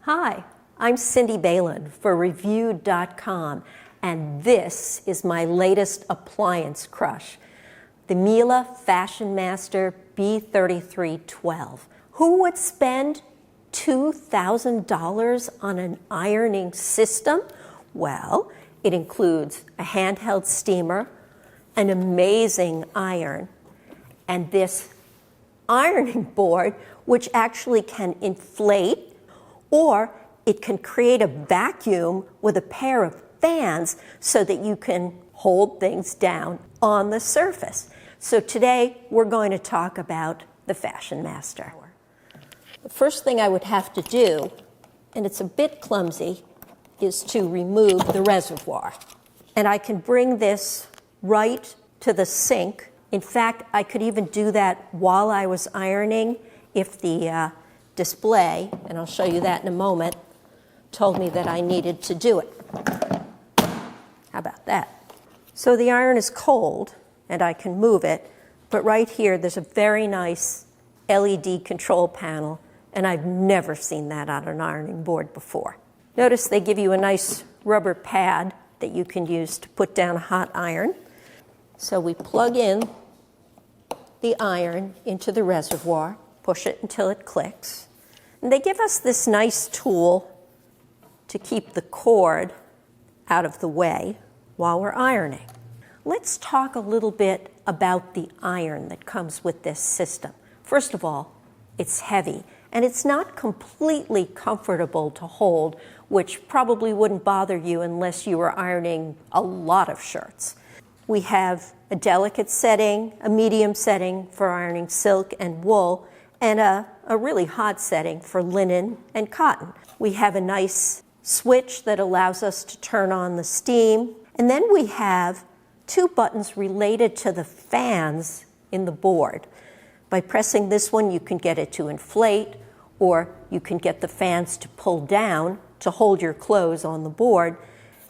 Hi, I'm Cindy Balin for Reviewed.com, and this is my latest appliance crush, the Miele FashionMaster B3312. Who would spend $2,000 on an ironing system? Well, it includes a handheld steamer, an amazing iron, and this ironing board, which actually can inflate, or it can create a vacuum with a pair of fans so that you can hold things down on the surface. So today we're going to talk about the FashionMaster. The first thing I would have to do, and it's a bit clumsy, is to remove the reservoir. And I can bring this right to the sink. In fact, I could even do that while I was ironing if the display, and I'll show you that in a moment, told me that I needed to do it. How about that? So the iron is cold, and I can move it, but right here there's a very nice LED control panel, and I've never seen that on an ironing board before. Notice they give you a nice rubber pad that you can use to put down a hot iron. So we plug in the iron into the reservoir, push it until it clicks. And they give us this nice tool to keep the cord out of the way while we're ironing. Let's talk a little bit about the iron that comes with this system. First of all, it's heavy, and it's not completely comfortable to hold, which probably wouldn't bother you unless you were ironing a lot of shirts. We have a delicate setting, a medium setting for ironing silk and wool, and a really hot setting for linen and cotton. We have a nice switch that allows us to turn on the steam. And then we have two buttons related to the fans in the board. By pressing this one, you can get it to inflate, or you can get the fans to pull down to hold your clothes on the board.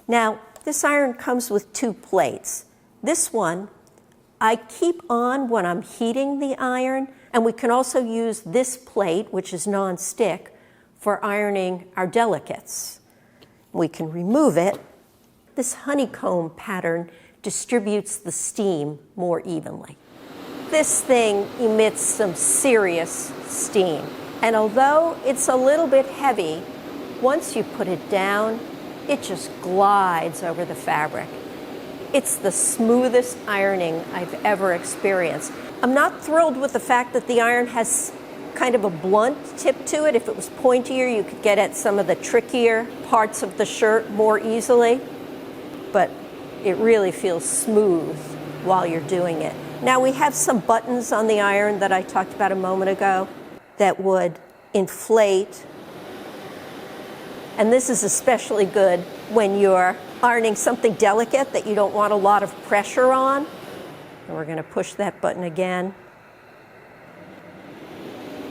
Now, this iron comes with two plates. This one I keep on when I'm heating the iron, and we can also use this plate, which is non-stick, for ironing our delicates. We can remove it. This honeycomb pattern distributes the steam more evenly. This thing emits some serious steam, and although it's a little bit heavy, once you put it down, it just glides over the fabric. It's the smoothest ironing I've ever experienced. I'm not thrilled with the fact that the iron has kind of a blunt tip to it. If it was pointier, you could get at some of the trickier parts of the shirt more easily, but it really feels smooth while you're doing it. Now we have some buttons on the iron that I talked about a moment ago that would inflate, and this is especially good when you're ironing something delicate that you don't want a lot of pressure on. And we're going to push that button again.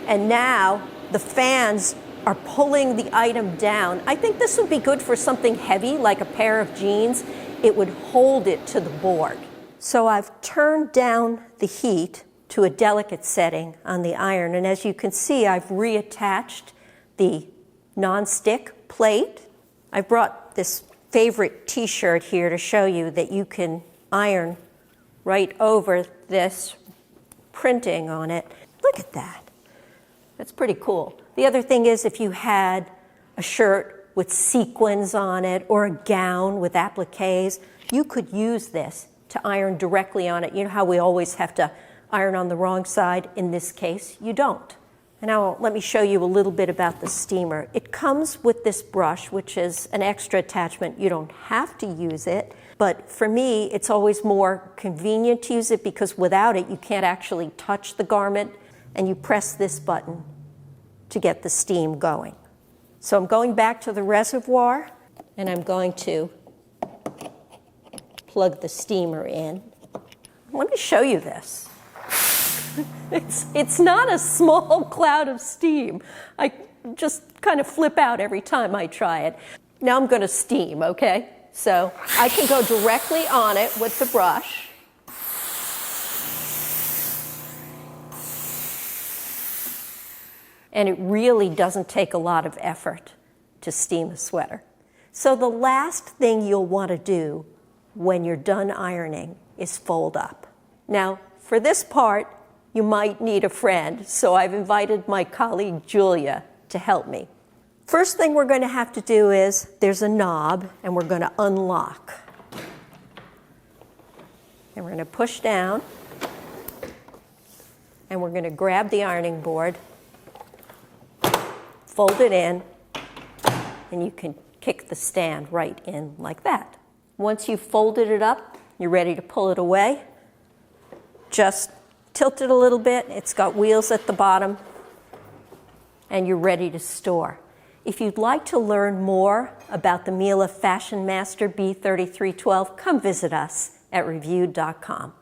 And now the fans are pulling the item down. I think this would be good for something heavy like a pair of jeans. It would hold it to the board. So I've turned down the heat to a delicate setting on the iron, and as you can see, I've reattached the non-stick plate. I brought this favorite t-shirt here to show you that you can iron right over this printing on it. Look at that. That's pretty cool. The other thing is, if you had a shirt with sequins on it or a gown with appliques, you could use this to iron directly on it. You know how we always have to iron on the wrong side? In this case, you don't. And now let me show you a little bit about the steamer. It comes with this brush, which is an extra attachment. You don't have to use it, but for me, it's always more convenient to use it because without it, you can't actually touch the garment, and you press this button to get the steam going. So I'm going back to the reservoir, and I'm going to plug the steamer in. Let me show you this. It's not a small cloud of steam. I just kind of flip out every time I try it. Now I'm going to steam, okay? So I can go directly on it with the brush. And it really doesn't take a lot of effort to steam a sweater. So the last thing you'll want to do when you're done ironing is fold up. Now, for this part, you might need a friend, so I've invited my colleague Julia to help me. First thing we're going to have to do is, there's a knob, and we're going to unlock. And we're going to push down, and we're going to grab the ironing board, fold it in, and you can kick the stand right in like that. Once you've folded it up, you're ready to pull it away. Just tilt it a little bit. It's got wheels at the bottom, and you're ready to store. If you'd like to learn more about the Miele FashionMaster B3312, come visit us at reviewed.com.